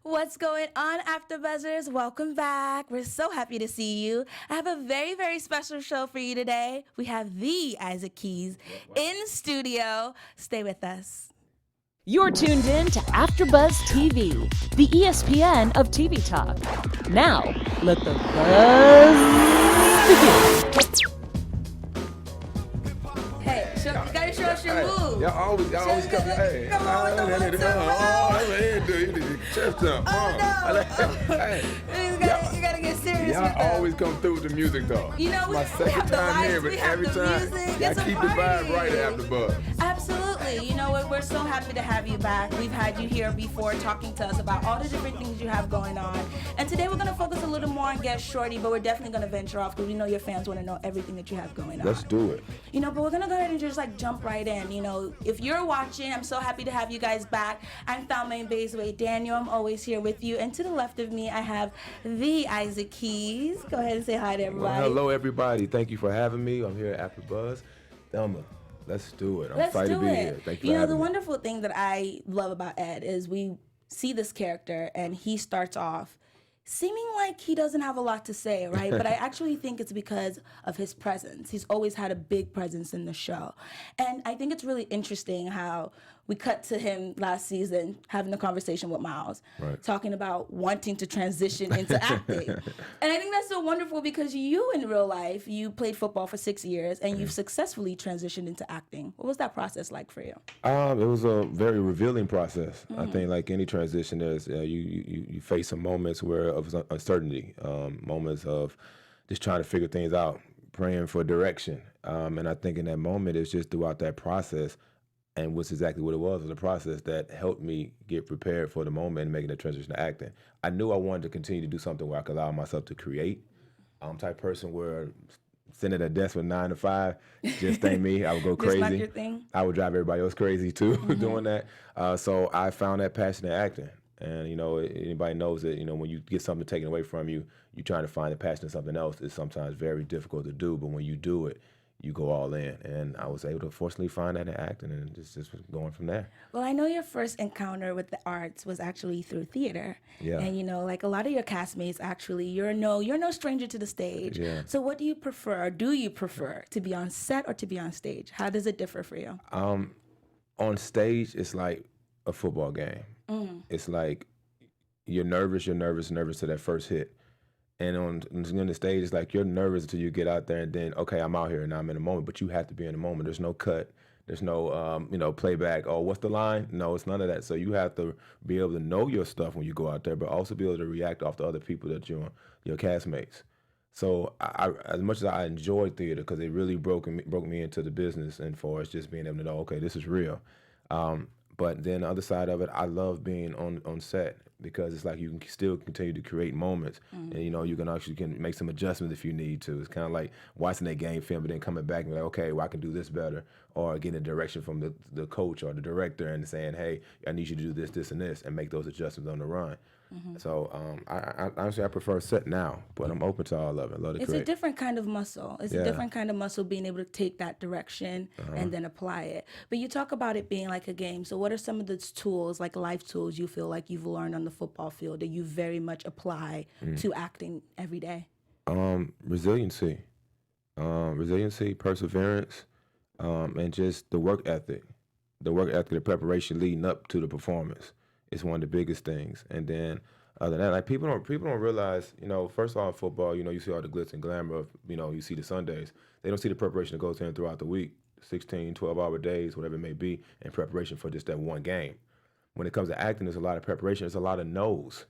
What's going on, AfterBuzzers? Welcome back. We're so happy to see you. I have a very, very special show for you today. We have the Isaac Keys in studio. Stay with us. You're tuned in to AfterBuzz TV, the ESPN of TV talk. Now, let the buzz begin. Hey, you gotta show us your move. Y'all always come. Hey, come on with the 1, 2, 1. Chest jump. You gotta get serious. Y'all always come through with the music though. You know, my we have second the time lights, here, but we have every the time music. y'all It's a keep the party. vibe right after buzz. Absolutely. You know what? We're so happy to have you back. We've had you here before talking to us about all the different things you have going on. And today we're going to focus a little more on Get Shorty, but we're definitely going to venture off because we know your fans want to know everything that you have going on. Let's do it. You know, but we're going to go ahead and just jump right in. You know, if you're watching, I'm so happy to have you guys back. I'm Thalmaine Bazeway Daniel. I'm always here with you. And to the left of me, I have the Isaac Keys. Go ahead and say hi to everybody. Well, hello, everybody. Thank you for having me. I'm here at AfterBuzz. Thelma, let's do it. I'm excited to be here. Thank you for having the me. wonderful thing that I love about Ed is we see this character and he starts off seeming like he doesn't have a lot to say, right? But I actually think it's because of his presence. He's always had a big presence in the show. And I think it's really interesting how we cut to him last season having a conversation with Miles, talking about wanting to transition into acting. And I think that's so wonderful because you in real life, you played football for 6 years and you've successfully transitioned into acting. What was that process like for you? It was a very revealing process. I think like any transition, there's you face some moments of uncertainty, moments of just trying to figure things out, praying for direction. And I think in that moment, it's just throughout that process, and what's exactly what it was a process that helped me get prepared for the moment and making the transition to acting. I knew I wanted to continue to do something where I could allow myself to create. I'm the type of person where sitting at a desk with 9 to 5 just ain't me. I would go crazy. Just not your thing? I would drive everybody else crazy too doing that. So I found that passion in acting. And, you know, anybody knows that, you know, when you get something taken away from you, you're trying to find a passion in something else. It's sometimes very difficult to do, but when you do it, you go all in. And I was able to fortunately find that in acting and just going from there. Well, I know your first encounter with the arts was actually through theater. Yeah. And, you know, like a lot of your castmates, actually, you're no stranger to the stage. Yeah. So what do you prefer, or do you prefer, to be on set or to be on stage? How does it differ for you? On stage, it's like a football game. It's like you're nervous to that first hit. And on the stage, it's like you're nervous until you get out there and then, okay, I'm out here and I'm in the moment, but you have to be in the moment. There's no cut. There's no, playback. Oh, what's the line? No, it's none of that. So you have to be able to know your stuff when you go out there, but also be able to react off the other people that your castmates. So I, as much as I enjoyed theater, because it really broke me into the business and for us just being able to know, okay, this is real. But then the other side of it, I love being on set because it's like you can still continue to create moments, and you know you can make some adjustments if you need to. It's kind of like watching that game film, but then coming back and be like, okay, well I can do this better, or getting a direction from the coach or the director and saying, hey, I need you to do this, this, and this, and make those adjustments on the run. So I honestly I prefer set now, but I'm open to all of it. Love to It's create. a different kind of muscle. It's a different kind of muscle being able to take that direction and then apply it. But you talk about it being like a game. So what are some of the tools, like life tools, you feel like you've learned on the football field that you very much apply to acting every day? Resiliency, perseverance, and just the work ethic. The preparation leading up to the performance is one of the biggest things. And then other than that, like people don't realize, you know, first of all in football, you know, you see all the glitz and glamour of, you know, you see the Sundays. They don't see the preparation that goes in throughout the week, 16, 12-hour days, whatever it may be, in preparation for just that one game. When it comes to acting, there's a lot of preparation. There's a lot of no's.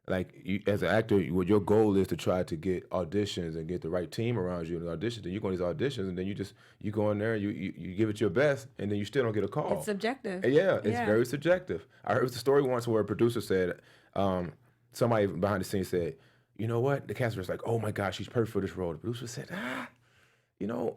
Like you, as an actor, what your goal is to try to get auditions and get the right team around you in the auditions. Then you go on these auditions, and then you go in there and you give it your best, and then you still don't get a call. It's subjective. Yeah, it's very subjective. I heard a story once where a producer said, somebody behind the scenes said, you know what? The cast was like, oh my gosh, she's perfect for this role. The producer said, you know,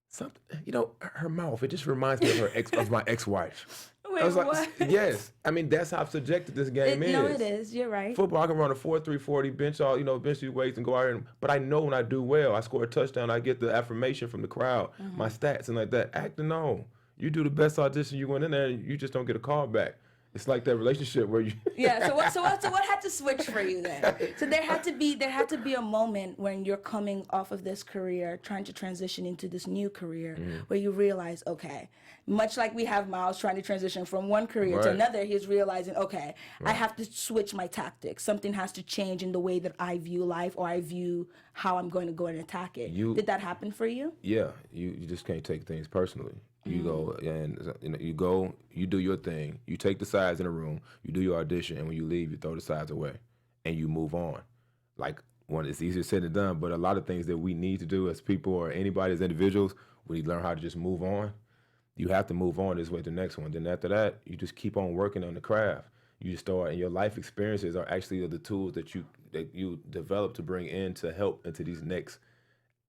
something, you know, her mouth, it just reminds me of my ex-wife. Wait, I was like, what? yes. I mean, that's how subjective this game is. No, it is. You're right. Football, I can run a 4.340, bench these weights and go out here. But I know when I do well, I score a touchdown, I get the affirmation from the crowd, my stats and like that. Acting, no. You do the best audition, you went in there, and you just don't get a call back. It's like that relationship where you. Yeah. So what had to switch for you then? So there had to be a moment when you're coming off of this career, trying to transition into this new career, where you realize, okay, much like we have Miles trying to transition from one career to another, he's realizing, okay, I have to switch my tactics. Something has to change in the way that I view life, or I view how I'm going to go and attack it. Did that happen for you? Yeah, you just can't take things personally. You go and you do your thing. You take the sides in the room. You do your audition, and when you leave, you throw the sides away, and you move on. Like, it's easier said than done, but a lot of things that we need to do as people or anybody as individuals, we learn how to just move on. You have to move on this way to the next one. Then after that, you just keep on working on the craft. You just start, and your life experiences are actually the tools that you develop to bring in to help into these next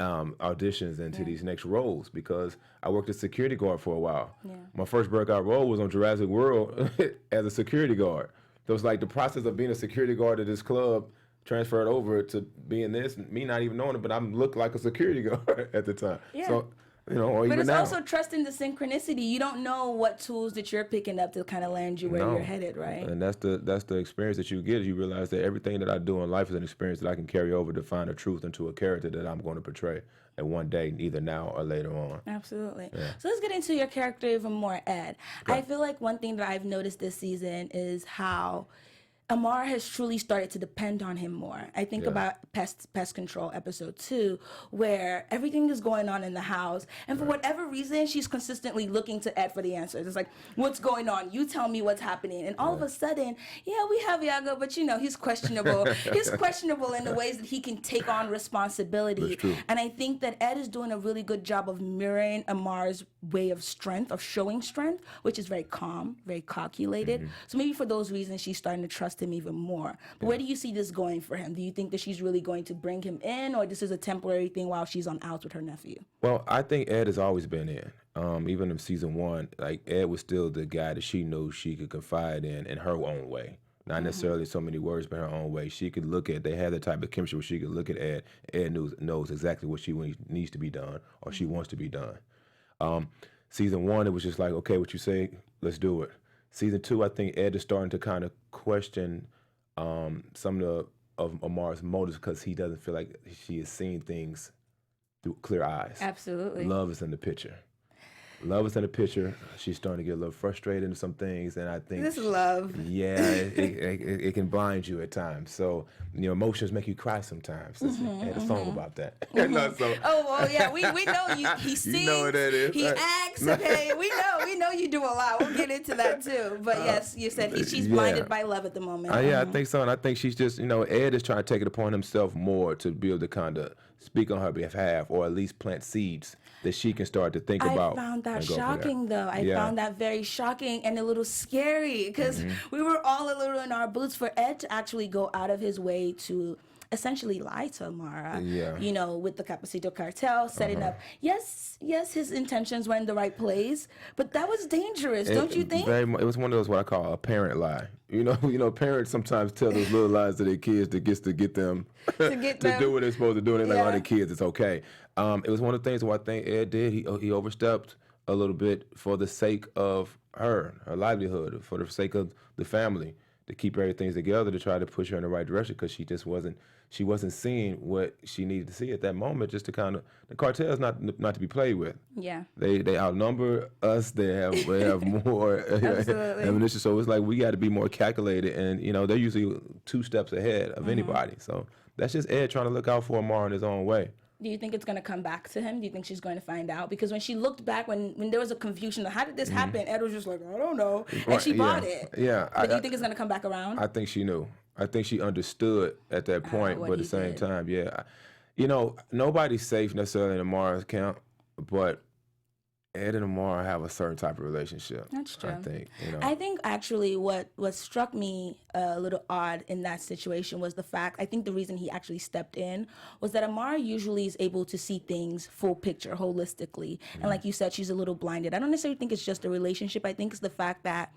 auditions and to these next roles, because I worked as security guard for a while. Yeah. My first breakout role was on Jurassic World as a security guard. So it's like the process of being a security guard at this club transferred over to being this, me not even knowing it, but I looked like a security guard at the time. Yeah. So, or but even it's now. also trusting the synchronicity. You don't know what tools that you're picking up to kind of land you where you're headed, right? And that's the experience that you get. You realize that everything that I do in life is an experience that I can carry over to find a truth into a character that I'm going to portray at one day, either now or later on. Absolutely. Yeah. So let's get into your character even more, Ed. Okay. I feel like one thing that I've noticed this season is how Amara has truly started to depend on him more. I think about Pest Control episode 2, where everything is going on in the house, and for whatever reason, she's consistently looking to Ed for the answers. It's like, what's going on? You tell me what's happening. And all of a sudden, we have Iago, but he's questionable. He's questionable in the ways that he can take on responsibility. And I think that Ed is doing a really good job of mirroring Amara's way of strength, of showing strength, which is very calm, very calculated. So maybe for those reasons, she's starting to trust him even more. But where do you see this going for him? Do you think that she's really going to bring him in, or this is a temporary thing while she's on outs with her nephew? Well, I think Ed has always been in. Even in season 1, like, Ed was still the guy that she knew she could confide in her own way. Not necessarily so many words, but her own way. She could look at, they had the type of chemistry where she could look at Ed. Ed knows exactly what she needs to be done, or she wants to be done. Season 1, it was just like, okay, what you say, let's do it. Season 2, I think Ed is starting to kind of question some of Amara's motives, because he doesn't feel like she is seeing things through clear eyes. Absolutely. Love is in the picture. Love is in the picture. She's starting to get a little frustrated in some things, and I think this is love. Yeah, it can blind you at times. So emotions make you cry sometimes. I had a song about that. We know you. He sings. You know what that is. He acts. Okay, we know you do a lot. We'll get into that too. But yes, you said she's blinded by love at the moment. I think so, and I think she's just Ed is trying to take it upon himself more to be able to kind of speak on her behalf, or at least plant seeds that she can start to think about. I found that shocking, though. I found that very shocking and a little scary, because we were all a little in our boots for Ed to actually go out of his way to essentially lie to Amara, with the Capacito cartel, setting up. Yes, his intentions were in the right place, but that was dangerous, don't you think? It was one of those what I call a parent lie. Parents sometimes tell those little lies to their kids that gets to get them to do what they're supposed to do, and they're like, oh, their kids, it's okay. It was one of the things where I think Ed did. He overstepped a little bit for the sake of her livelihood, for the sake of the family, to keep everything together, to try to push her in the right direction, because she just wasn't seeing what she needed to see at that moment. Just to kind of, the cartel is not to be played with. Yeah, they outnumber us. They have more ammunition. So it's like we got to be more calculated, and they're usually 2 steps ahead of anybody. So that's just Ed trying to look out for Amara in his own way. Do you think it's going to come back to him? Do you think she's going to find out? Because when she looked back, when there was a confusion of how did this happen, Ed was just like, I don't know. And she bought it. Yeah. But do you think it's going to come back around? I think she knew. I think she understood at that point, but at the same time, nobody's safe necessarily in Amara's camp, but Ed and Amara have a certain type of relationship. That's true. I think. I think actually what struck me a little odd in that situation was the fact, I think the reason he actually stepped in was that Amara usually is able to see things full picture, holistically. And like you said, she's a little blinded. I don't necessarily think it's just a relationship. I think it's the fact that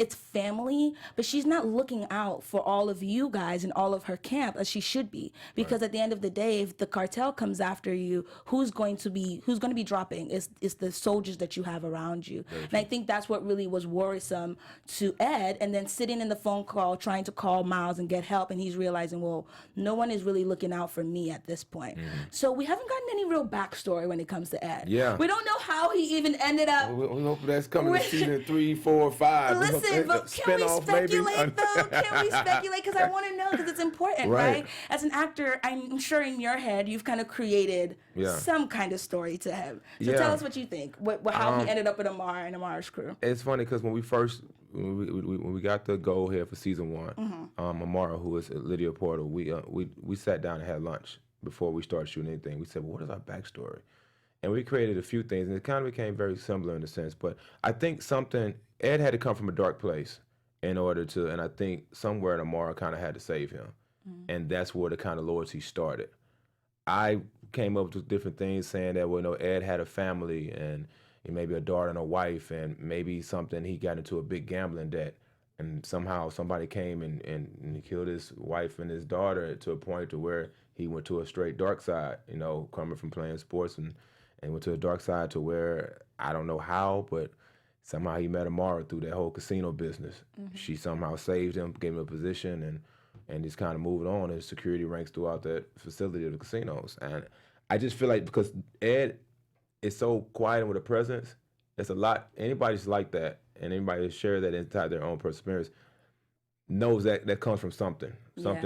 it's family, but she's not looking out for all of you guys and all of her camp as she should be. Because at the end of the day, if the cartel comes after you, who's going to be dropping? It's the soldiers that you have around you. And I think that's what really was worrisome to Ed. And then sitting in the phone call, trying to call Miles and get help, and he's realizing, well, no one is really looking out for me at this point. So we haven't gotten any real backstory when it comes to Ed. Yeah. We don't know how he even ended up. We hope that's coming to season 3, 4, 5. Listen, but can we speculate though? Can we speculate? Because I want to know, because it's important, right? As an actor, I'm sure in your head you've kind of created some kind of story to him. So tell us what you think. How he ended up with Amar and Amar's crew. It's funny because when we got the go here for season 1, Amara, who is Lydia Porter, we sat down and had lunch before we started shooting anything. We said, well, what is our backstory? And we created a few things, and it kind of became very similar in a sense. But I think Ed had to come from a dark place in order to, and I think somewhere Amara kind of had to save him. And that's where the kind of loyalty started. I came up with different things saying that, well, Ed had a family and maybe a daughter and a wife, and maybe something he got into a big gambling debt. And somehow somebody came and he killed his wife and his daughter to a point to where he went to a straight dark side, coming from playing sports and went to a dark side to where I don't know how, but somehow he met Amara through that whole casino business. She somehow saved him, gave him a position, and he's kind of moving on in security ranks throughout that facility of the casinos. And I just feel like because Ed is so quiet and with a presence, it's a lot. Anybody's like that, and anybody that share that inside their own perseverance knows that comes from something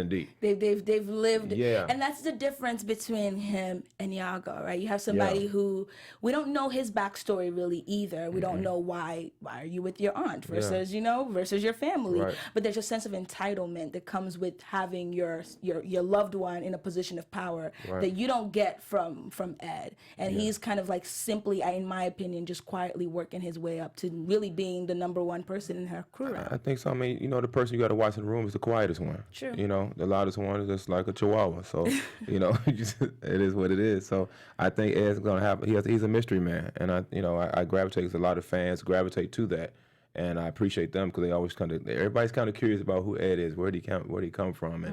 deep. They've lived, yeah. And that's the difference between him and Iago, right? You have somebody who we don't know his backstory really either. We don't know why are you with your aunt versus versus your family. Right. But there's a sense of entitlement that comes with having your loved one in a position of power that you don't get from Ed. And he's kind of like simply, in my opinion, just quietly working his way up to really being the number one person in her crew. I think so. I mean, the person you got to watch in the room is the quietest one. True. The loudest one is just like a chihuahua. So, it is what it is. So I think Ed's gonna have. He's a mystery man, and I gravitate. A lot of fans gravitate to that, and I appreciate them because they always everybody's kind of curious about who Ed is, where did he come from,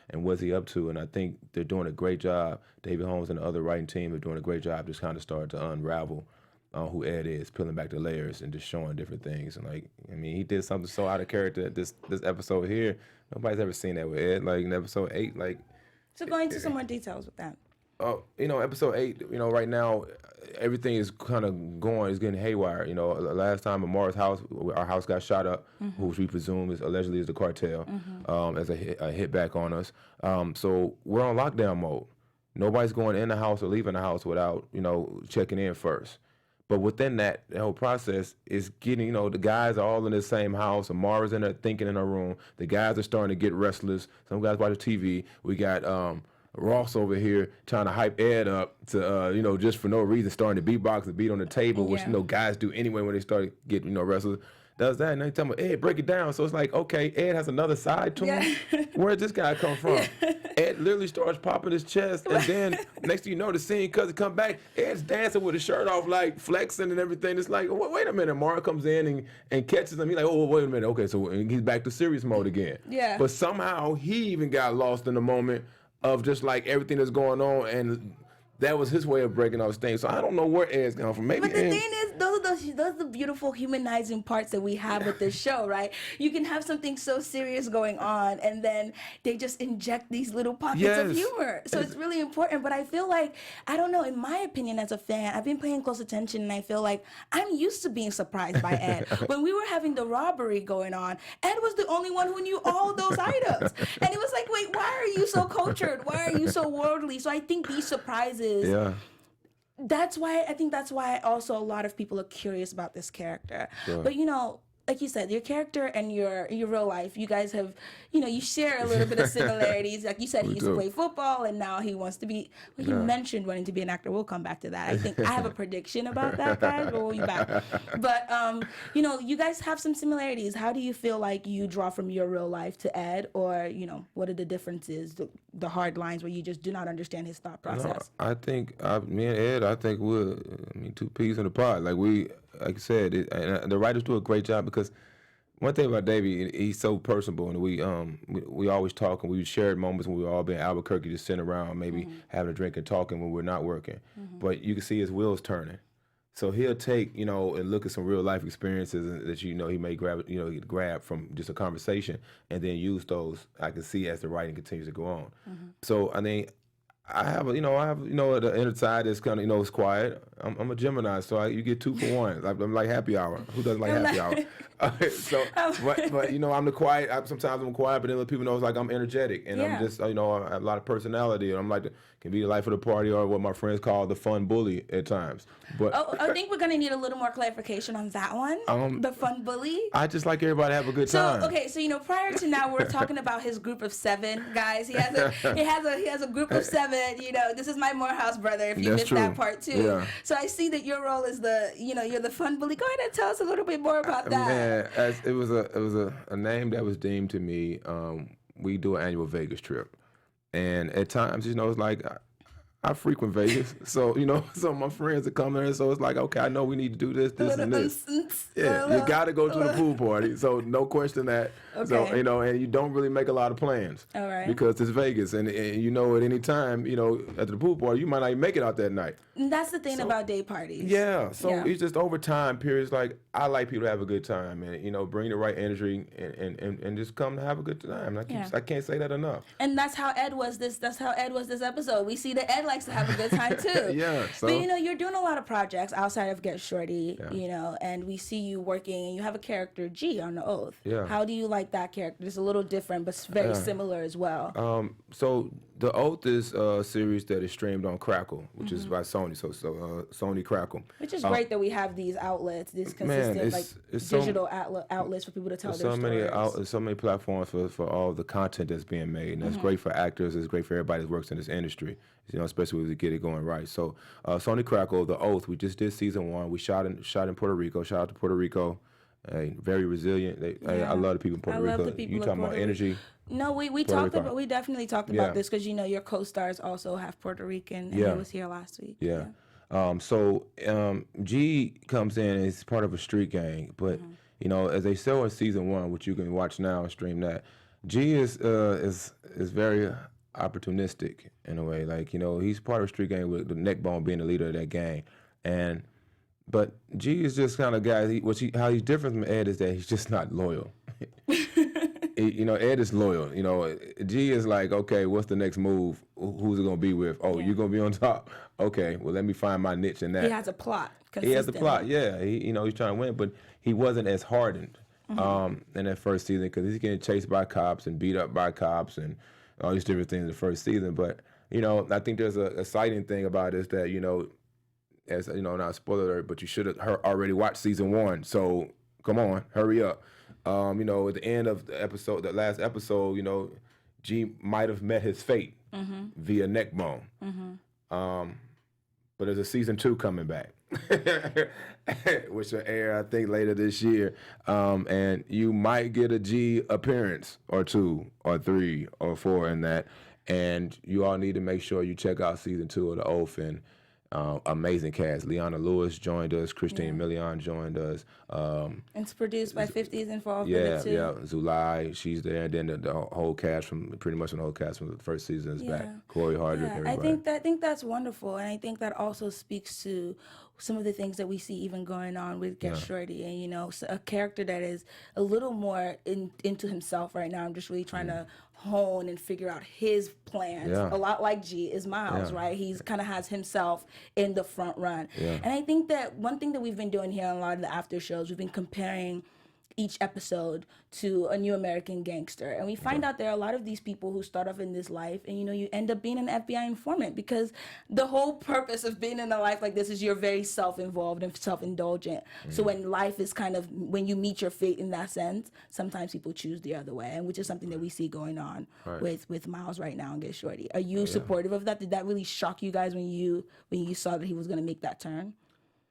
and what's he up to. And I think they're doing a great job. David Holmes and the other writing team are doing a great job, just kind of starting to unravel who Ed is, peeling back the layers and just showing different things. And he did something so out of character this episode here. Nobody's ever seen that with Ed. Like in episode 8, So go into some more details with that. Episode 8, right now, everything is kind of going, it's getting haywire. Last time Amara's house, our house got shot up, which we presume is allegedly the cartel, as a hit back on us. So we're on lockdown mode. Nobody's going in the house or leaving the house without, checking in first. But within that whole process is getting, the guys are all in the same house. Amara's in there thinking in her room. The guys are starting to get restless. Some guys watch TV. We got Ross over here trying to hype Ed up to, just for no reason, starting to beatbox and beat on the table, which, guys do anyway when they start getting, restless. Does that, and they tell me, Ed, break it down. So it's like, okay, Ed has another side to him. Where did this guy come from? Ed literally starts popping his chest, and then next thing you know, the scene come back, Ed's dancing with his shirt off, like flexing and everything. It's like, wait a minute. Mara comes in and catches him. He's like, oh, wait a minute. Okay, so he's back to serious mode again. Yeah. But somehow he even got lost in the moment of just like everything that's going on, and that was his way of breaking off things. So I don't know where Ed's coming from. Maybe. But the thing is, those are the beautiful humanizing parts that we have with this show, right? You can have something so serious going on, and then they just inject these little pockets of humor. So it's really important. But I feel like, I don't know, in my opinion as a fan, I've been paying close attention, and I feel like I'm used to being surprised by Ed. When we were having the robbery going on, Ed was the only one who knew all those items. And it was like, wait, why are you so cultured? Why are you so worldly? So I think these surprises, that's why also a lot of people are curious about this character. Sure. But like you said, your character and your real life, you guys have, you share a little bit of similarities. Like you said, he used to play football, and now he wants to be, he mentioned wanting to be an actor. We'll come back to that. I think I have a prediction about that, guys, but we'll be back. But, you guys have some similarities. How do you feel like you draw from your real life to Ed? Or, what are the differences, the hard lines where you just do not understand his thought process? No, I think, me and Ed, we're two peas in a pod. Like I said, and the writers do a great job because One thing about Davey, he's so personable, and we always talk, and we shared moments when we all been in Albuquerque, just sitting around, maybe having a drink and talking when we're not working. But you can see his wheels turning. So he'll take, and look at some real life experiences that he may grab from just a conversation, and then use those. I can see as the writing continues to go on. So I mean, I have the inner side is kind of, it's quiet. I'm a Gemini, so you get 2 for 1. I'm like happy hour. Who doesn't like happy hour? So, but I'm the quiet. Sometimes I'm quiet, but then people know it's like I'm energetic, and I'm just, I have a lot of personality, and I'm like can be the life of the party, or what my friends call the fun bully at times. But I think we're gonna need a little more clarification on that one. The fun bully. I just like everybody to have a good time. So prior to now, we're talking about his group of 7 guys. He has a group of 7. This is my Morehouse brother. If you missed that part too. Yeah. So I see that your role is you're the fun bully. Go ahead and tell us a little bit more about that. Man, it was a name that was deemed to me. We do an annual Vegas trip, and at times, it's like I frequent Vegas, so some of my friends are coming there, so it's like, okay, I know we need to do this, and this. Yeah, you got to go to the pool party, so no question that. Okay. So and you don't really make a lot of plans, all right, because it's Vegas, and at any time, at the pool party, you might not even make it out that night. And that's the thing about day parties. Yeah, so it's just over time periods. Like I like people to have a good time, and bring the right energy, and just come to have a good time. I can't say that enough. And that's how Ed was this episode. We see that Ed likes to have a good time too. Yeah. So. But you're doing a lot of projects outside of Get Shorty, and we see you working, and you have a character G on The Oath. Yeah. How do you like that character? It's a little different, but very similar as well. So The Oath is a series that is streamed on Crackle, which is by Sony. So Sony Crackle. Which is great that we have these outlets, these consistent digital outlets for people to tell their stories. So many platforms for all the content that's being made, and that's great for actors. It's great for everybody that works in this industry. Especially when we get it going right. So Sony Crackle, The Oath, we just did season 1. We shot in Puerto Rico. Shout out to Puerto Rico. Very resilient. I love the people in Puerto Rico. You talking about energy? No, we definitely talked about this because your co-stars also have Puerto Rican, and he was here last week. Yeah. So G comes in as part of a street gang, but as they show in season 1, which you can watch now and stream that, G is very opportunistic in a way. Like he's part of a street gang with the Neckbone being the leader of that gang, but G is just kind of guy. How he's different from Ed is that he's just not loyal. Ed is loyal. G is like, okay, what's the next move? Who's it gonna be with? Oh, you're gonna be on top. Okay, well, let me find my niche in that. He has a plot. He has a plot. Yeah, he's trying to win, but he wasn't as hardened in that first season because he's getting chased by cops and beat up by cops and all these different things in the first season. But I think there's a exciting thing about it is that as not a spoiler alert, but you should have already watched season 1. So come on, hurry up. At the end of the last episode, G might have met his fate via Neckbone. But there's a season 2 coming back, which will air, I think, later this year. And you might get a G appearance or 2 or 3 or 4 in that. And you all need to make sure you check out season 2 of The Oath. And amazing cast. Leona Lewis joined us. Christine Milian joined us. It's produced by 50's involved with it too. Yeah, Zulai, she's there. And then the whole cast from the first season is back. Corey Hardwick, everybody. I think that's wonderful, and I think that also speaks to some of the things that we see even going on with Get Shorty, and a character that is a little more into himself right now. I'm just really trying to hone and figure out his plans. A lot like G is Miles, right? He's kind of has himself in the front run. And I think that one thing that we've been doing here on a lot of the after shows, we've been comparing each episode to a new American gangster. And we find out there are a lot of these people who start off in this life and, you end up being an FBI informant because the whole purpose of being in a life like this is you're very self-involved and self-indulgent. So when life is when you meet your fate in that sense, sometimes people choose the other way, and which is something that we see going on with Miles right now and Get Shorty. Are you supportive of that? Did that really shock you guys when you saw that he was going to make that turn?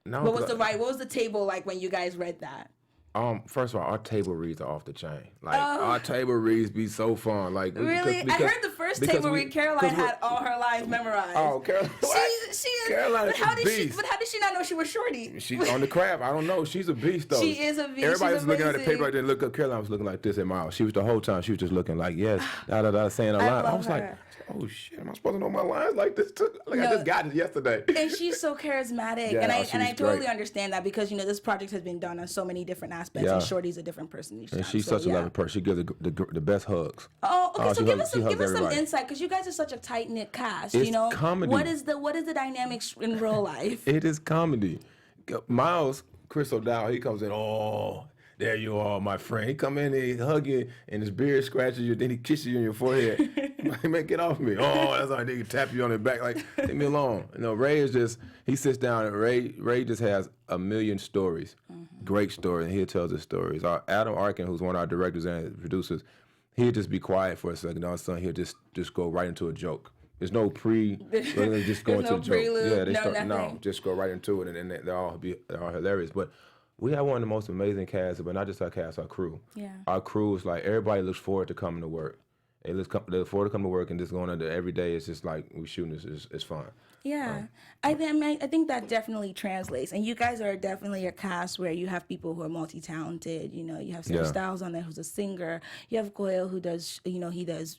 No. What was the table like when you guys read that? First of all, our table reads are off the chain. Our table reads be so fun. Really? Because I heard the first table read, Caroline had all her lines memorized. Oh, Caroline. Carolina's But how a did beast. But how did she not know she was Shorty? She's on the craft. I don't know. She's a beast, though. She is a beast. Everybody She's was looking at the amazing. paper like they look up. Caroline was looking like this at Miles. She was the whole time. She was just looking like, yes, saying a line. I was like, oh, shit, am I supposed to know my lines like this, too? Like, I just got it yesterday. And she's so charismatic. Yeah, and I she's totally great. understand that because, this project has been done on so many different aspects, and Shorty's a different person each time. And she's such a loving person. She gives the best hugs. Oh, okay. So give us some everybody. insight, because you guys are such a tight knit cast. It's comedy. What is the dynamics in real life? It is comedy. Miles, Chris O'Dowd, he comes in, oh, there you are, my friend. He come in, he hug you, and his beard scratches you, then he kisses you on your forehead. Man, get off me. Oh, that's how they tap you on the back, like, leave me alone. Ray is just, he sits down, and Ray just has a million stories, great stories, and he tells his stories. Adam Arkin, who's one of our directors and producers, he'll just be quiet for a second. All of a sudden, he'll just go right into a joke. There's no just go into the joke. Prelude, Just go right into it, and they're all hilarious. But we have one of the most amazing casts, but not just our cast, our crew. Yeah. Our crew is like, everybody looks forward to coming to work. They look forward to coming to work and just going under every day. It's just like we shooting. It's fun. Yeah, I think that definitely translates. And you guys are definitely a cast where you have people who are multi-talented. You have Sam Styles on there who's a singer. You have Goyle who does, he does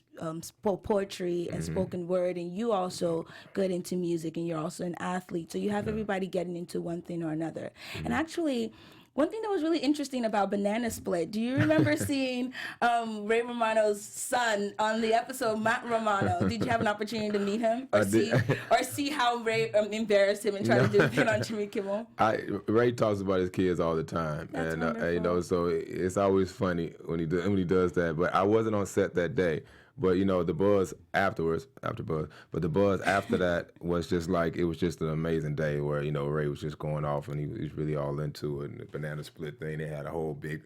poetry and spoken word. And you also get into music, and you're also an athlete. So you have everybody getting into one thing or another. And actually, one thing that was really interesting about Banana Split, do you remember seeing Ray Romano's son on the episode, Matt Romano? Did you have an opportunity to meet him or see how Ray embarrassed him and tried to do it on Jimmy Kimmel? Ray talks about his kids all the time, That's and wonderful. so it's always funny when he does that. But I wasn't on set that day. But the buzz afterwards, but the buzz after that was just like, it was just an amazing day where Ray was just going off, and he was really all into it. And the Banana Split thing, they had a whole big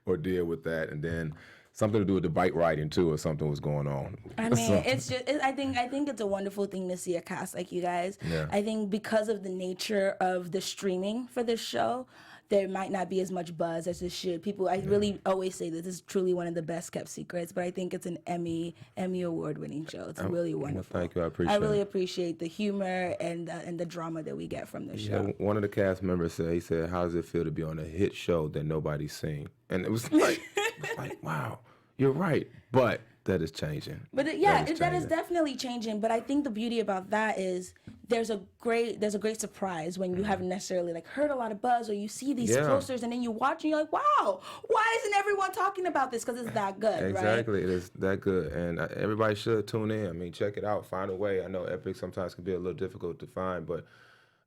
ordeal with that, and then something to do with the bike riding too, or something was going on. I mean, it's just I think it's a wonderful thing to see a cast like you guys. Yeah. I think because of the nature of the streaming for this show, there might not be as much buzz as it should. I really always say this is truly one of the best kept secrets, but I think it's an Emmy award-winning show. It's really wonderful. Thank you, I appreciate it. I really appreciate the humor and the drama that we get from the show. One of the cast members said, how does it feel to be on a hit show that nobody's seen? And it was like, wow, you're right. But that is changing. But that is definitely changing. But I think the beauty about that is there's a great surprise when you haven't necessarily heard a lot of buzz, or you see these posters and then you watch and you're like, wow, why isn't everyone talking about this? Because it's that good, Exactly, right? it is that good, and everybody should tune in. I mean, check it out, find a way. I know Epix sometimes can be a little difficult to find, but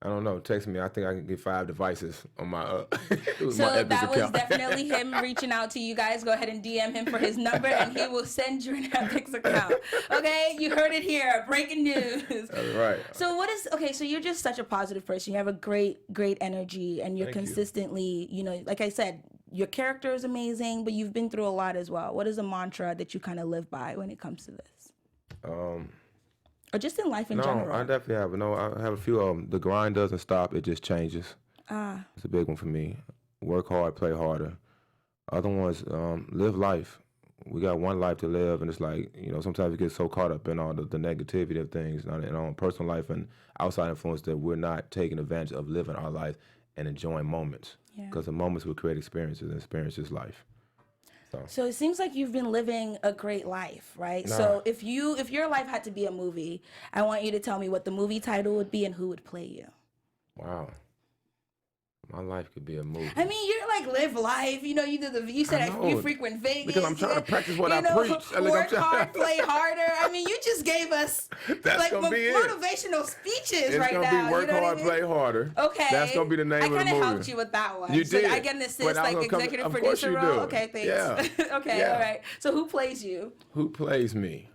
I don't know. Text me. I think I can get 5 devices on my So my Epix that was account. definitely him reaching out to you guys. Go ahead and DM him for his number, and he will send you an Epix account. Okay, you heard it here. Breaking news. That's right. So so you're just such a positive person. You have a great energy, and you're consistently, like I said, your character is amazing, but you've been through a lot as well. What is a mantra that you kind of live by when it comes to this? Or just in life in general? No, I definitely have. No, I have a few of them. The grind doesn't stop. It just changes. It's a big one for me. Work hard, play harder. Other ones, live life. We got one life to live, and it's like, sometimes we get so caught up in all the negativity of things, in our personal life and outside influence, that we're not taking advantage of living our life and enjoying moments. Because the moments will create experiences, and experiences life. So it seems like you've been living a great life, right? So if your life had to be a movie, I want you to tell me what the movie title would be and who would play you. Wow. My life could be a movie. I mean, you're live life. You said you frequent Vegas. Because I'm trying to practice what I preach. Work hard, play harder. I mean, you just gave us motivational speeches right now. It's going to be work hard, play harder. Okay. That's going to be the name of the movie. I kind of helped you with that one. You did. I get an assist, executive producer role. Okay, thanks. Yeah. Okay, all right. So who plays you? Who plays me?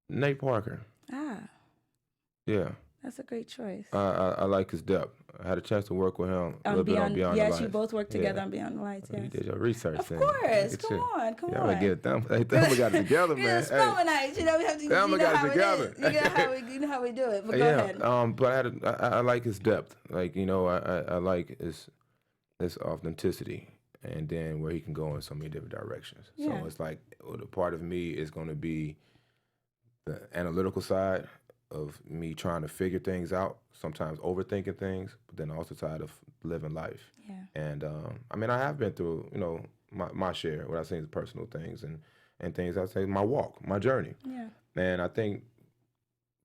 Nate Parker. Yeah. That's a great choice. I like his depth. I had a chance to work with him a little bit on Beyond the Lights. Yes, you both worked together on Beyond the Lights. Yes. You did your research. Of course. Come on. Yeah, we get it done. We got it together, man. It's nice. We have to. You know how it is. You know how we do it. But go ahead. But I like his depth. I like his authenticity. and then where he can go in so many different directions. Yeah. So it's like the part of me is going to be the analytical side of me trying to figure things out, sometimes overthinking things, but then also side of living life. Yeah. And I mean, I have been through, my share, what I say is personal things and things I say, my walk, my journey. Yeah. And I think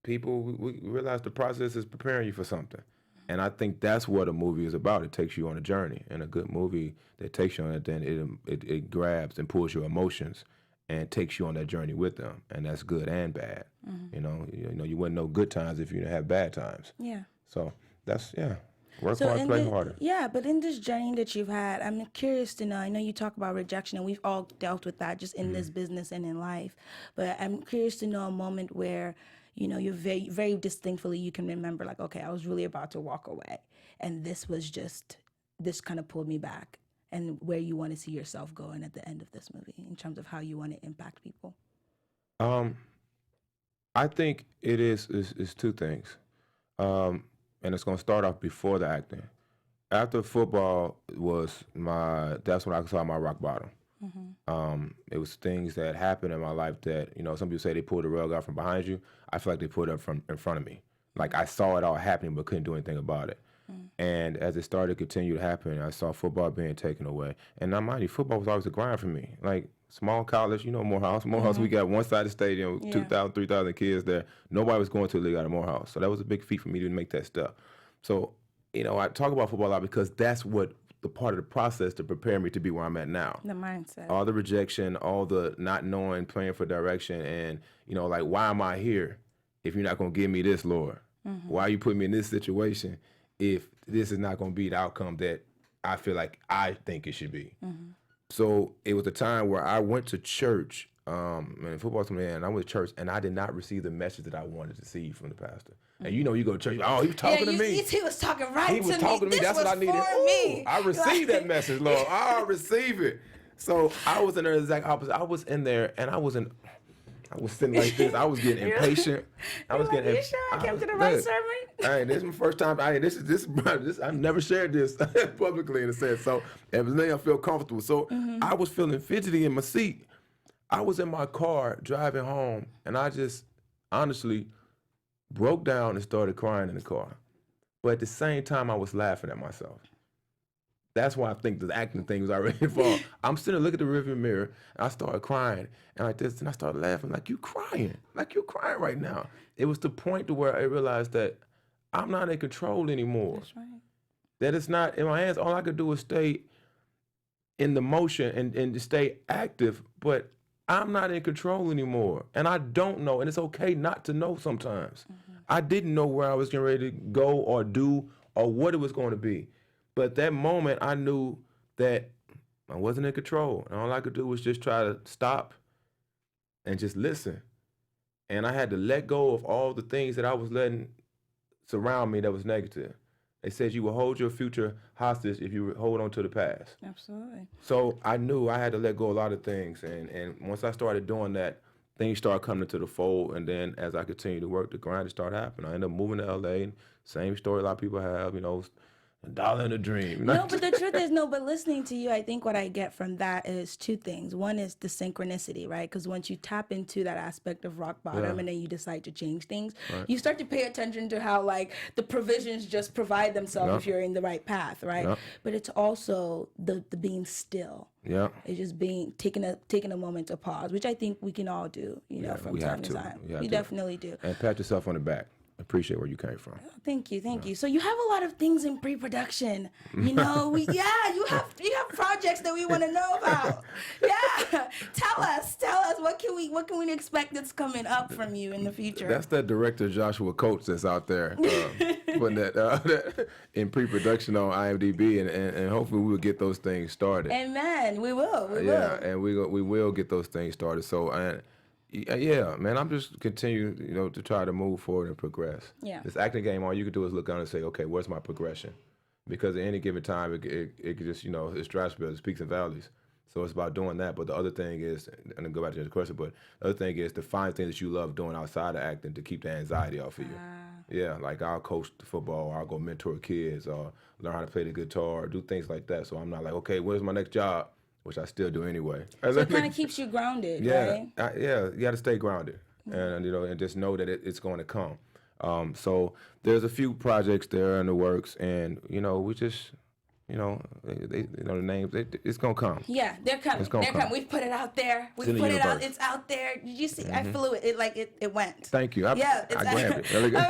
people, we realize the process is preparing you for something. And I think that's what a movie is about. It takes you on a journey. And a good movie that takes you on it, then it grabs and pulls your emotions and takes you on that journey with them. And that's good and bad. Mm-hmm. You wouldn't know good times if you didn't have bad times. Yeah. So that's, work hard, play harder. Yeah, but in this journey that you've had, I'm curious to know, I know you talk about rejection, and we've all dealt with that just in this business and in life. But I'm curious to know a moment where, you're very, very distinctly, you can remember, like, okay, I was really about to walk away. And this kind of pulled me back. And where you want to see yourself going at the end of this movie in terms of how you want to impact people. I think it is two things. And it's going to start off before the acting. After football that's when I saw my rock bottom. Mm-hmm. It was things that happened in my life that, some people say they pulled the rug out from behind you. I feel like they pulled it up in front of me. Like I saw it all happening but couldn't do anything about it. Mm. And as it started to continue to happen, I saw football being taken away. And now, mind you, football was always a grind for me. Like small college, Morehouse. Morehouse, we got one side of the stadium, 2,000, 3,000 kids there. Nobody was going to the league out of Morehouse. So that was a big feat for me to make that step. So, I talk about football a lot because that's what the part of the process to prepare me to be where I'm at now. The mindset. All the rejection, all the not knowing, playing for direction, and, like, why am I here if you're not going to give me this, Lord? Mm-hmm. Why are you putting me in this situation if this is not going to be the outcome that I feel like I think it should be? Mm-hmm. So it was a time where I went to church, and football was and I went to church, and I did not receive the message that I wanted to see from the pastor. And you go to church, he was talking to me. He was talking right to me. He was talking to me. That's what I needed. Ooh, I received that message, Lord. I receive it. So I was in the exact opposite. I was in there, and I was sitting like this. I was getting impatient. I was getting. You sure I came to the right sermon? Hey, this is my first time. This I've never shared this publicly in a sense. So it was me. I feel comfortable. So I was feeling fidgety in my seat. I was in my car driving home, and I just honestly broke down and started crying in the car. But at the same time, I was laughing at myself. That's why I think the acting thing was already involved. I'm sitting there looking at the rearview mirror, and I started crying, and like this, and I started laughing, like you're crying right now. It was the point to where I realized that I'm not in control anymore. That's right. That it's not in my hands. All I could do is stay in the motion and stay active, but I'm not in control anymore. And I don't know, and it's okay not to know sometimes. Mm-hmm. I didn't know where I was getting ready to go or do or what it was going to be. But that moment, I knew that I wasn't in control. And all I could do was just try to stop and just listen. And I had to let go of all the things that I was letting surround me that was negative. It says you will hold your future hostage if you hold on to the past. Absolutely. So I knew I had to let go of a lot of things. And once I started doing that, things started coming to the fold. And then as I continued to work, the grind started happening. I ended up moving to LA. Same story a lot of people have, a dollar and a dream. No, but the truth is, but listening to you, I think what I get from that is two things. One is the synchronicity, right? Because once you tap into that aspect of rock bottom and then you decide to change things, you start to pay attention to how, like, the provisions just provide themselves if you're in the right path, right? Yep. But it's also the being still. Yeah. It's just taking a moment to pause, which I think we can all do, from time to time. You definitely do. And pat yourself on the back. Appreciate where you came from. Thank you. So you have a lot of things in pre-production. You have projects that we want to know about. Yeah, tell us what can we expect that's coming up from you in the future? That's that director Joshua Coates that's out there putting that in pre-production on IMDb, and hopefully we will get those things started. Amen. We will. Yeah, and we will get those things started. So yeah, man, I'm just continuing, to try to move forward and progress. Yeah. This acting game, all you can do is look down and say, okay, where's my progression? Because at any given time, it could just, it's dry spells, peaks and valleys. So it's about doing that. But the other thing is, and I'll go back to the question, but the other thing is to find things that you love doing outside of acting to keep the anxiety off of you. Yeah, like I'll coach the football, or I'll go mentor kids, or learn how to play the guitar, or do things like that. So I'm not like, okay, where's my next job? Which I still do anyway. So it kind of keeps you grounded, right? Yeah, you got to stay grounded, and and just know that it's going to come. So there's a few projects there in the works, and we just. The names. It's gonna come. Yeah, they're coming. They're coming. We've put it out there. We put it out. It's out there. Did you see? I flew it. It went. Thank you. I grabbed it. Really good.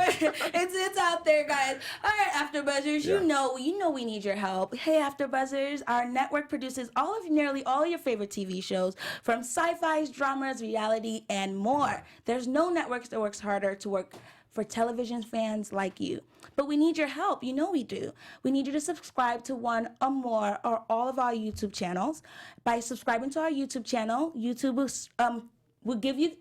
It's out there, guys. All right, AfterBuzzers. Yeah. You know we need your help. Hey, AfterBuzzers. Our network produces nearly all your favorite TV shows, from sci-fi, dramas, reality, and more. There's no network that works harder to work for television fans like you. But we need your help. You know we do. We need you to subscribe to one or more or all of our YouTube channels. By subscribing to our YouTube channel, YouTube will give you...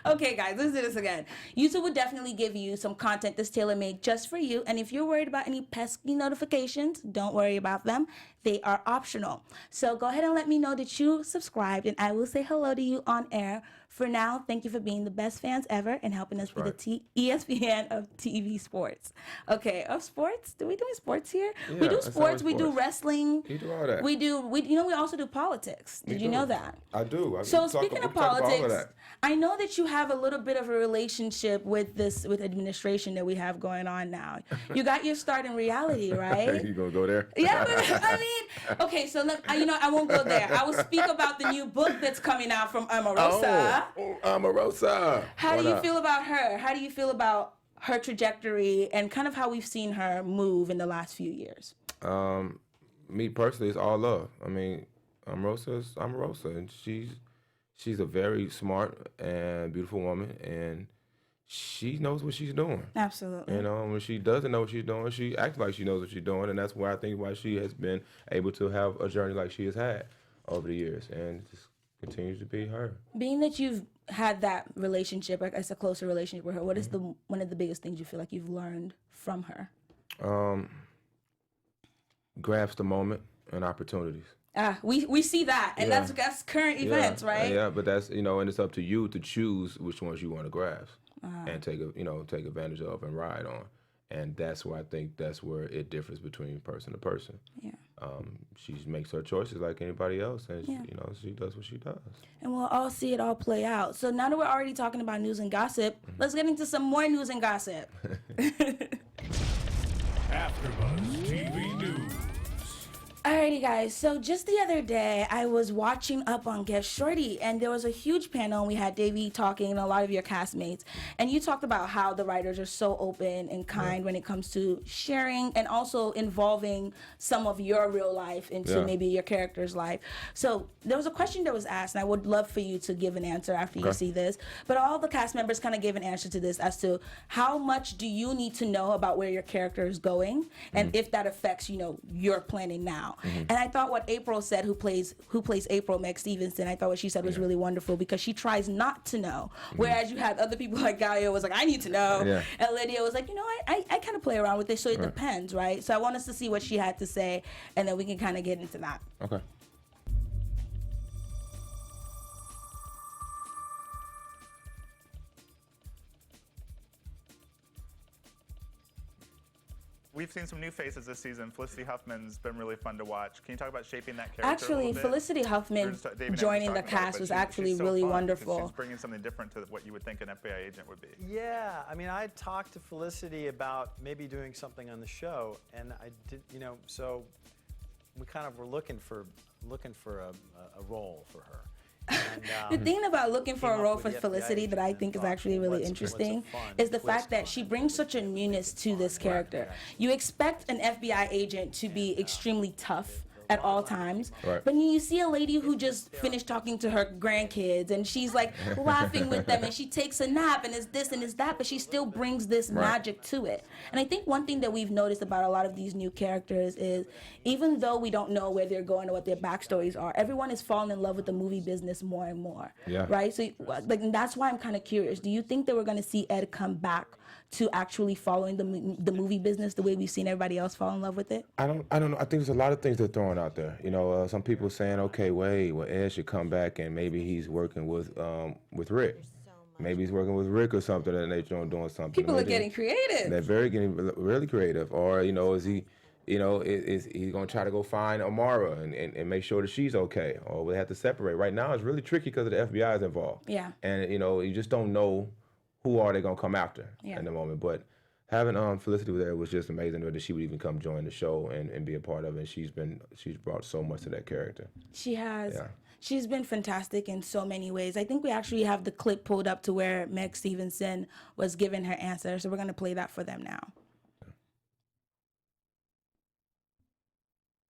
Okay, guys, let's do this again. YouTube would definitely give you some content that's tailor-made just for you. And if you're worried about any pesky notifications, don't worry about them. They are optional. So go ahead and let me know that you subscribed, and I will say hello to you on air. For now, thank you for being the best fans ever and helping us with the ESPN of TV sports. Okay, of sports? Do we do sports here? Yeah, we do sports. We do wrestling. You do all that. We also do politics. Did you know that? I do. So speaking of politics, I know that you have a little bit of a relationship with administration that we have going on now. You got your start in reality, right? You gonna go there? Yeah, but I mean, okay. So I won't go there. I will speak about the new book that's coming out from Omarosa. Omarosa. How do you feel about her? How do you feel about her trajectory and kind of how we've seen her move in the last few years? Me personally, it's all love. I mean, Omarosa's Omarosa, and she's a very smart and beautiful woman, and she knows what she's doing. Absolutely. When she doesn't know what she's doing, she acts like she knows what she's doing, and that's why I think why she has been able to have a journey like she has had over the years, and just continues to be her. Being that you've had that relationship, I guess a closer relationship with her, what is one of the biggest things you feel like you've learned from her? Grasp the moment and opportunities. We see that, and that's current events, right? Yeah, but that's and it's up to you to choose which ones you want to grasp and take advantage of and ride on. And that's why I think that's where it differs between person to person. Yeah. She makes her choices like anybody else, and she does what she does. And we'll all see it all play out. So now that we're already talking about news and gossip, let's get into some more news and gossip. AfterBuzz TV News. Alrighty, guys. So just the other day, I was watching up on Get Shorty, and there was a huge panel, and we had Davey talking and a lot of your castmates, and you talked about how the writers are so open and kind when it comes to sharing and also involving some of your real life into maybe your character's life. So there was a question that was asked, and I would love for you to give an answer after you see this, but all the cast members kind of gave an answer to this as to how much do you need to know about where your character is going, and if that affects, your planning now. And I thought what April said, who plays April, Meg Stevenson, I thought what she said was really wonderful, because she tries not to know. Whereas you had other people like Gaia was like, I need to know. Yeah. And Lydia was like, I kind of play around with this, so it depends, right? So I want us to see what she had to say, and then we can kind of get into that. Okay. We've seen some new faces this season. Felicity Huffman's been really fun to watch. Can you talk about shaping that character Actually, a little bit? Felicity Huffman joining the cast was actually really wonderful. She's bringing something different to what you would think an FBI agent would be. Yeah, I mean, I talked to Felicity about maybe doing something on the show, and I did, so we kind of were looking for a role for her. And, the thing about looking for a role for Felicity that I think is actually really interesting is the fact that she brings such a newness to this character. You expect an FBI agent to be extremely tough at all times. Right. But you see a lady who just finished talking to her grandkids, and she's like laughing with them, and she takes a nap, and it's this and it's that, but she still brings this magic to it. And I think one thing that we've noticed about a lot of these new characters is, even though we don't know where they're going or what their backstories are, everyone is falling in love with the movie business more and more. Yeah. Right? So that's why I'm kind of curious. Do you think that we're going to see Ed come back to actually following the movie business the way we've seen everybody else fall in love with it? I don't know. I think there's a lot of things they're throwing out there. You know, some people saying, okay, wait, well, Ed should come back and maybe he's working with Rick. Maybe he's working with Rick or something, and they're doing something. People are getting creative. They're getting really creative. Or, you know, is he going to try to go find Amara and make sure that she's okay? Or we have to separate. Right now, it's really tricky because the FBI is involved. Yeah. And, you know, you just don't know who are they going to come after in the moment. But having Felicity there was just amazing that she would even come join the show and be a part of it. And she's brought so much to that character. She has. Yeah. She's been fantastic in so many ways. I think we actually have the clip pulled up to where Meg Stevenson was giving her answer. So we're going to play that for them now.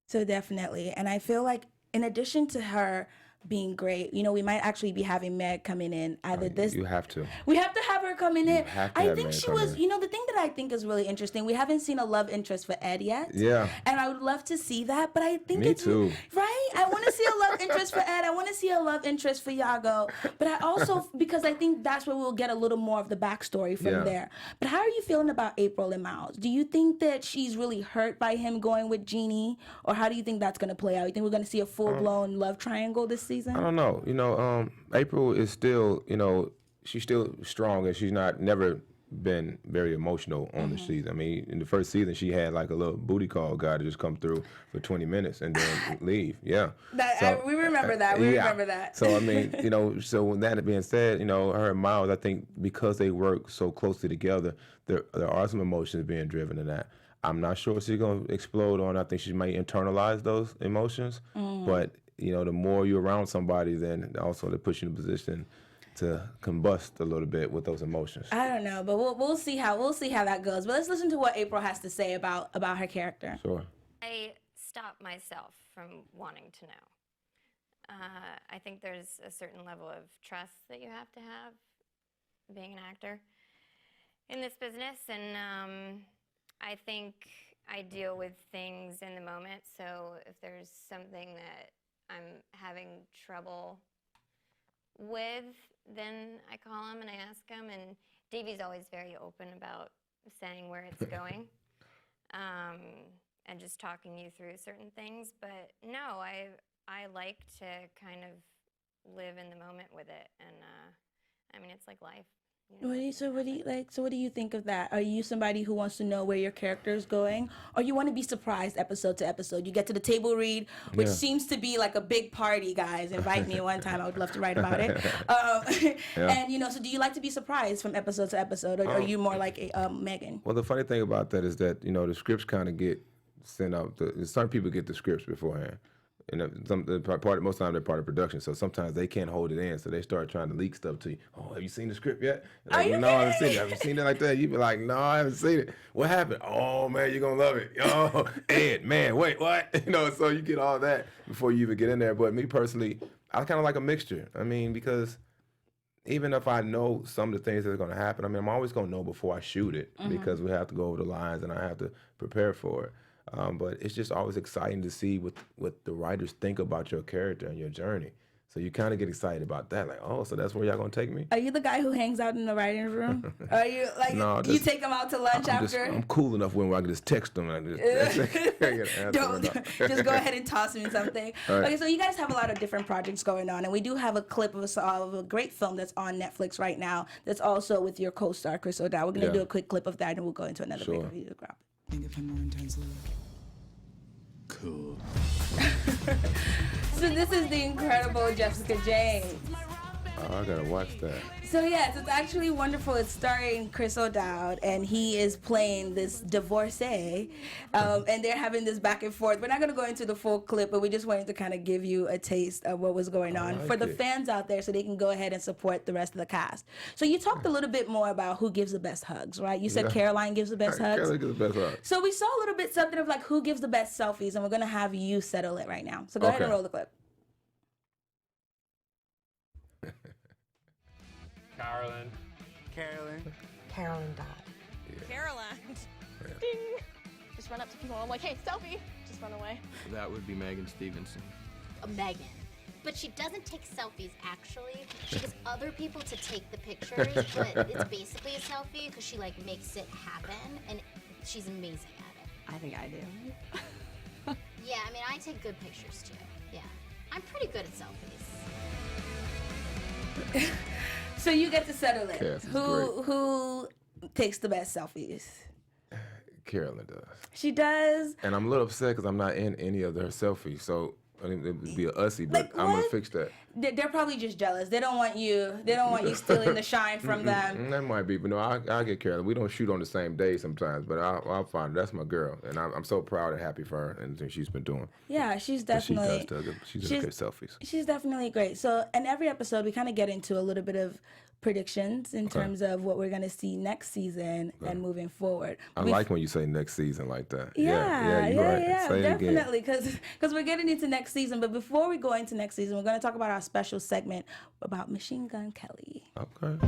So definitely. And I feel like in addition to her being great, you know, we might actually be having Meg coming in either this. You have to. We have to have her coming in. I think she was, in. you know, the thing that I think is really interesting, we haven't seen a love interest for Ed yet. Yeah. And I would love to see that, but I think Me too. Right? I want to see a love interest for Ed. I want to see a love interest for Yago. But I also, because I think that's where we'll get a little more of the backstory from there. But how are you feeling about April and Miles? Do you think that she's really hurt by him going with Jeannie? Or how do you think that's going to play out? You think we're going to see a full-blown love triangle this season? I don't know. You know, April is still, you know, she's still strong and she's never been very emotional on the season. I mean, in the first season, she had like a little booty call guy to just come through for 20 minutes and then leave. Yeah. We remember that. We remember that. So, I mean, you know, so with that being said, you know, her and Miles, I think because they work so closely together, there are some emotions being driven in that. I'm not sure if she's going to explode on. I think she might internalize those emotions. But, you know, the more you're around somebody, then also they push you in a position to combust a little bit with those emotions. I don't know, but we'll see how that goes. But let's listen to what April has to say about her character. Sure. I stopped myself from wanting to know. I think there's a certain level of trust that you have to have being an actor in this business, and I think I deal with things in the moment. So if there's something that I'm having trouble with, then I call him and I ask him, and Davey's always very open about saying where it's going and just talking you through certain things. But no, I like to kind of live in the moment with it, and I mean, it's like life. You know? What do you think of that? Are you somebody who wants to know where your character is going, or you want to be surprised episode to episode? You get to the table read, which seems to be like a big party, guys. Invite me one time. I would love to write about it. And, you know, so do you like to be surprised from episode to episode, or are you more like Megan? Well, the funny thing about that is that, you know, the scripts kind of get sent out. Some people get the scripts beforehand. And most of the time they're part of production, so sometimes they can't hold it in, so they start trying to leak stuff to you. Oh, have you seen the script yet? Like, no, I haven't seen it. Have you seen it like that? You be like, no, I haven't seen it. What happened? Oh man, you're gonna love it. Oh, Ed, man, wait, what? You know, so you get all that before you even get in there. But me personally, I kind of like a mixture. I mean, because even if I know some of the things that are gonna happen, I mean, I'm always gonna know before I shoot it because we have to go over the lines and I have to prepare for it. But it's just always exciting to see what the writers think about your character and your journey. So you kind of get excited about that, like, oh, so that's where y'all gonna take me? Are you the guy who hangs out in the writing room? Are you like, no, you take them out to lunch after? I'm cool enough when I can just text them and just go ahead and toss me something. Right. Okay, so you guys have a lot of different projects going on, and we do have a clip of a great film that's on Netflix right now. That's also with your co-star Chris O'Dowd. We're gonna do a quick clip of that, and we'll go into another break of you. Think of him more intensely. Cool. So this is the incredible Jessica James. Oh, I gotta watch that. So yes, it's actually wonderful. It's starring Chris O'Dowd, and he is playing this divorcee, and they're having this back and forth. We're not going to go into the full clip, but we just wanted to kind of give you a taste of what was going on for the fans out there, so they can go ahead and support the rest of the cast. So you talked a little bit more about who gives the best hugs, right? You said Caroline gives the best hugs. Caroline gives the best hugs. So we saw a little bit something of like who gives the best selfies, and we're going to have you settle it right now. So go ahead and roll the clip. Caroline died. Yeah. Caroline. Ding. Just run up to people. I'm like, hey, selfie. Just run away. That would be Megan Stevenson. Megan. But she doesn't take selfies, actually. She gets other people to take the pictures, but it's basically a selfie because she, like, makes it happen, and she's amazing at it. I think I do. Yeah, I mean, I take good pictures too. Yeah, I'm pretty good at selfies. So you get to settle it. Cass is Who takes the best selfies? Carolyn does. She does. And I'm a little upset because I'm not in any of their selfies. So I mean, it would be a ussy, but Like, I'm gonna what? fix that. They're probably just jealous. They don't want you. They don't want you stealing the shine from them. That might be, but no, I'll get Carolyn. We don't shoot on the same day sometimes, but I'll find her. That's my girl, and I'm so proud and happy for her and the things she's been doing. Yeah, she's definitely. She does good selfies. She's definitely great. So in every episode, we kind of get into a little bit of predictions in terms of what we're going to see next season and moving forward. I like when you say next season like that. Yeah, you're right. Say it again. Definitely, because we're getting into next season. But before we go into next season, we're going to talk about our special segment about Machine Gun Kelly. Okay.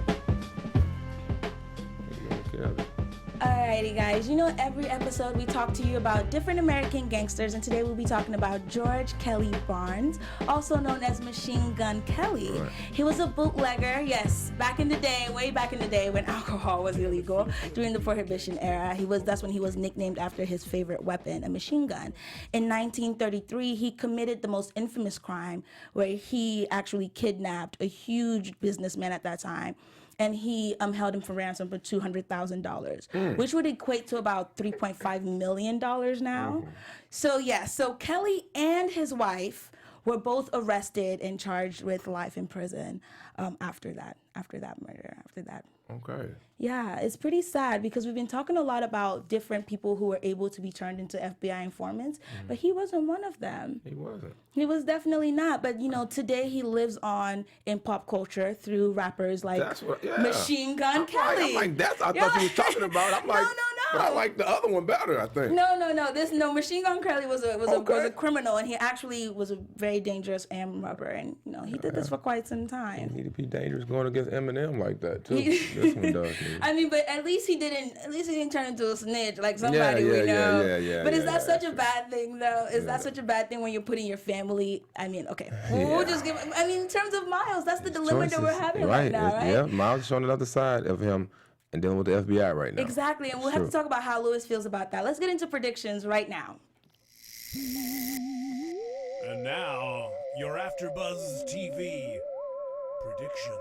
Alrighty, guys. You know, every episode we talk to you about different American gangsters, and today we'll be talking about George Kelly Barnes, also known as Machine Gun Kelly. Right. He was a bootlegger, yes, back in the day, way back in the day when alcohol was illegal, during the Prohibition era. That's when he was nicknamed after his favorite weapon, a machine gun. In 1933, he committed the most infamous crime where he actually kidnapped a huge businessman at that time. And he held him for ransom for $200,000, which would equate to about $3.5 million now. So Kelly and his wife were both arrested and charged with life in prison after that murder. Okay. Yeah, it's pretty sad because we've been talking a lot about different people who were able to be turned into FBI informants, but he wasn't one of them. He wasn't. He was definitely not. But, you know, today he lives on in pop culture through rappers like Machine Gun Kelly. I'm like, that's I thought you were talking about. I'm like, No. But I like the other one better, I think. No. Machine Gun Kelly was a criminal, and he actually was a very dangerous armed robber, and you know he did this for quite some time. You need to be dangerous going against Eminem like that too. This one does. I mean, but at least he didn't turn into a snitch like somebody we know. Yeah. But is that such a bad thing though? Is that such a bad thing when you're putting your family? I mean, okay, we'll just give. I mean, in terms of Miles, that's the dilemma that we're having right now, right? Yeah, Miles is showing another side of him. And dealing with the FBI right now. Exactly, and we'll have to talk about how Lewis feels about that. Let's get into predictions right now. And now, your AfterBuzz TV predictions.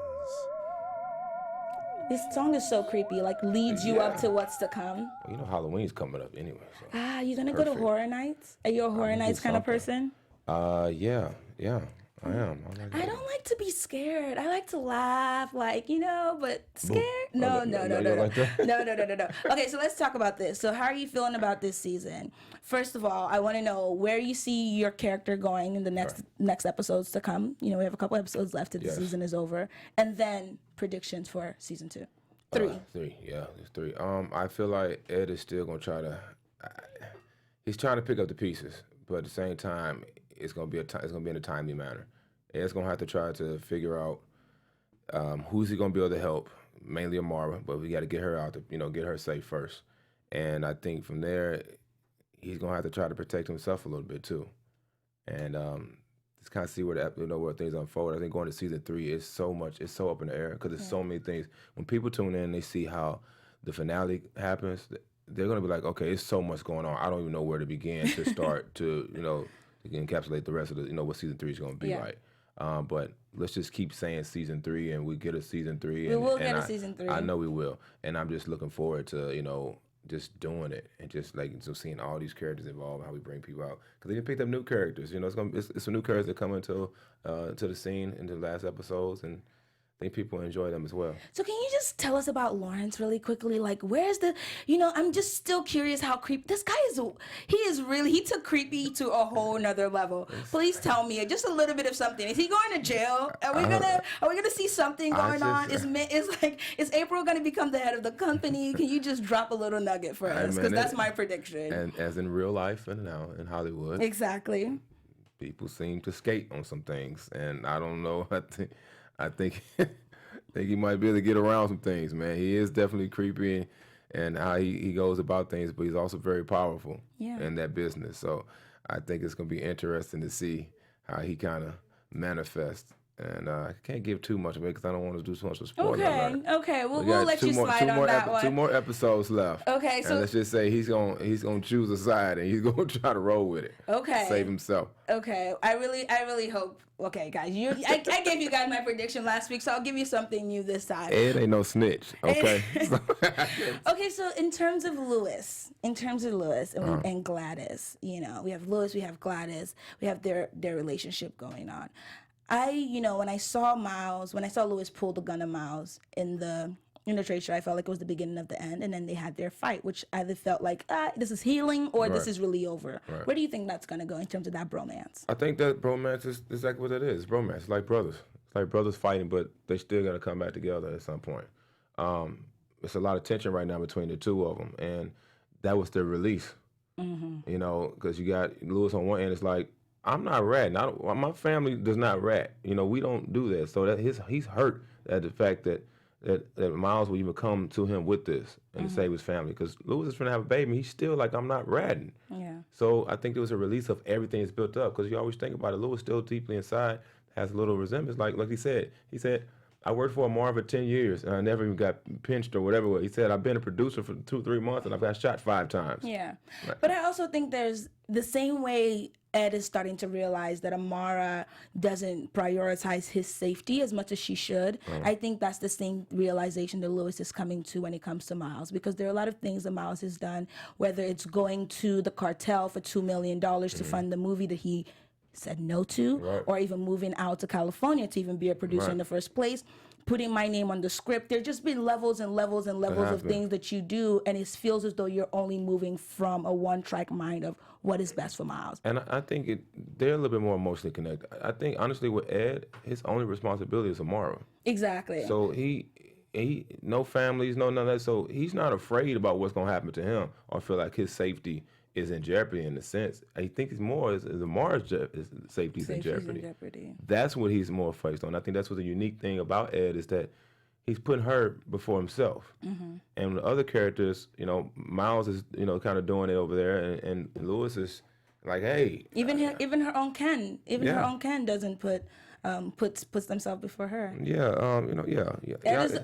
This song is so creepy, like leads you up to what's to come. Well, you know Halloween's coming up anyway. So. You gonna go to horror nights? Are you a horror nights kind of person? Yeah, I am. I don't like to be scared. I like to laugh, like, you know, but scared? No. Okay, so let's talk about this. So how are you feeling about this season? First of all, I want to know where you see your character going in the next episodes to come. You know, we have a couple episodes left till the season is over. And then predictions for season 2. 3. 3, yeah, it's 3. I feel like Ed is still going to try to... he's trying to pick up the pieces, but at the same time, it's gonna be in a timely manner. Ed's gonna have to try to figure out who's he gonna be able to help, mainly Amara, but we got to get her out to get her safe first. And I think from there, he's gonna have to try to protect himself a little bit too, and just kind of see where things unfold. I think going to season 3 is so up in the air because there's so many things. When people tune in, they see how the finale happens. They're gonna be like, okay, it's so much going on. I don't even know where to begin to start to encapsulate the rest of what season 3 is going to be like. But let's just keep saying season 3, and we get a season 3. We will get a season 3. I know we will, and I'm just looking forward to just doing it and just seeing all these characters involved, how we bring people out because they picked up new characters. It's some new characters that come into the scene into the last episodes, and I think people enjoy them as well. So can you just tell us about Lawrence really quickly? Like, where's I'm just still curious how creepy this guy is. He took creepy to a whole nother level. Please tell me just a little bit of something. Is he going to jail? Are we gonna see something going on? Is April gonna become the head of the company? Can you just drop a little nugget for us? Because that's my prediction. And as in real life and now in Hollywood. Exactly. People seem to skate on some things, and I don't know. I think he might be able to get around some things, man. He is definitely creepy and how he goes about things, but he's also very powerful in that business. So I think it's going to be interesting to see how he kind of manifests And I can't give too much of it because I don't want to do too much of spoiler Okay, alert. okay. Well, We we'll got let you slide on that one. 2 more episodes left. Okay, so and let's just say he's gonna choose a side and he's gonna try to roll with it. Okay. Save himself. Okay, I really hope. Okay, guys, I gave you guys my prediction last week, so I'll give you something new this time. Ed ain't no snitch. Okay. Okay, so in terms of Lewis and Gladys, we have Lewis, we have Gladys, we have their relationship going on. When I saw Lewis pull the gun on Miles in the trade show, I felt like it was the beginning of the end, and then they had their fight, which either felt like this is healing or this is really over. Right. Where do you think that's gonna go in terms of that bromance? I think that bromance is exactly what it is. It's bromance. It's like brothers. It's like brothers fighting, but they still gotta come back together at some point. It's a lot of tension right now between the two of them, and that was their release. Mm-hmm. Because you got Lewis on one end. It's like, I'm not ratting. My family does not rat. We don't do that. So that he's hurt at the fact that Miles will even come to him with this and to save his family. Because Lewis is trying to have a baby, and he's still like, I'm not ratting. Yeah. So I think it was a release of everything that's built up. Because you always think about it, Lewis still deeply inside has a little resemblance. Like he said, I worked for Amar for 10 years, and I never even got pinched or whatever. He said, I've been a producer for 2-3 months, and I've got shot 5 times. Yeah. Right. But I also think there's the same way Ed is starting to realize that Amara doesn't prioritize his safety as much as she should. I think that's the same realization that Lewis is coming to when it comes to Miles, because there are a lot of things that Miles has done, whether it's going to the cartel for $2 million to fund the movie that he said no to, or even moving out to California to even be a producer in the first place, putting my name on the script. There's just been levels and levels and levels of things that you do, and it feels as though you're only moving from a one-track mind of what is best for Miles. And I think they're a little bit more emotionally connected. I think, honestly, with Ed, his only responsibility is Amara. Exactly. So he no families, no none of that. So he's not afraid about what's going to happen to him or feel like his safety is in jeopardy in a sense. I think it's more is Amara's safety's in jeopardy. That's what he's more focused on. I think that's what the unique thing about Ed is that he's putting her before himself. And the other characters, Miles is, kind of doing it over there, and Lewis is like, hey. Even her own Ken. Her own Ken doesn't puts themselves before her. Yeah,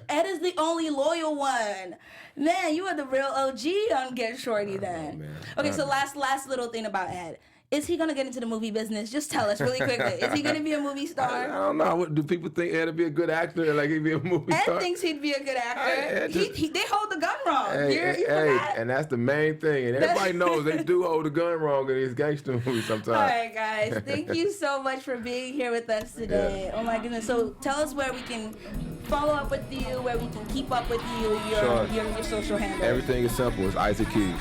Ed is the only loyal one. Man, you are the real OG on Get Shorty then. Okay, so last little thing about Ed. Is he going to get into the movie business? Just tell us really quickly. Is he going to be a movie star? I don't know. Do people think Ed would be a good actor? Like he'd be a movie star? Ed thinks he'd be a good actor. They hold the gun wrong. And that's the main thing. And everybody knows they do hold the gun wrong in these gangster movies sometimes. All right, guys. Thank you so much for being here with us today. Oh, my goodness. So tell us where we can follow up with you, where we can keep up with you, your social handles. Everything is simple. It's Isaac Keys.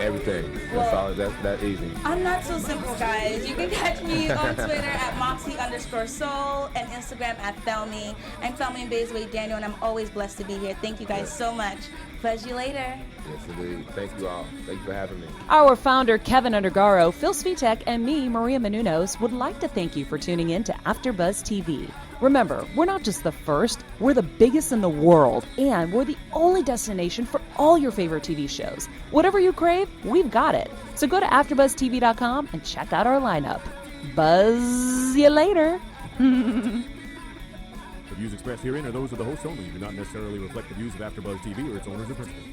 Everything. That's all. That easy. I'm not so simple, guys. You can catch me on Twitter at Moxie_Soul and Instagram at Thelmy. I'm Thelmy Bazeway Daniel, and I'm always blessed to be here. Thank you guys so much. Buzz you later. Yes, indeed. Thank you all. Thank you for having me. Our founder, Keven Undergaro, Phil Svitek, and me, Maria Menounos, would like to thank you for tuning in to AfterBuzz TV. Remember, we're not just the first, we're the biggest in the world, and we're the only destination for all your favorite TV shows. Whatever you crave, we've got it. So go to AfterBuzzTV.com and check out our lineup. Buzz you later. The views expressed herein are those of the host only and do not necessarily reflect the views of AfterBuzz TV or its owners or principals.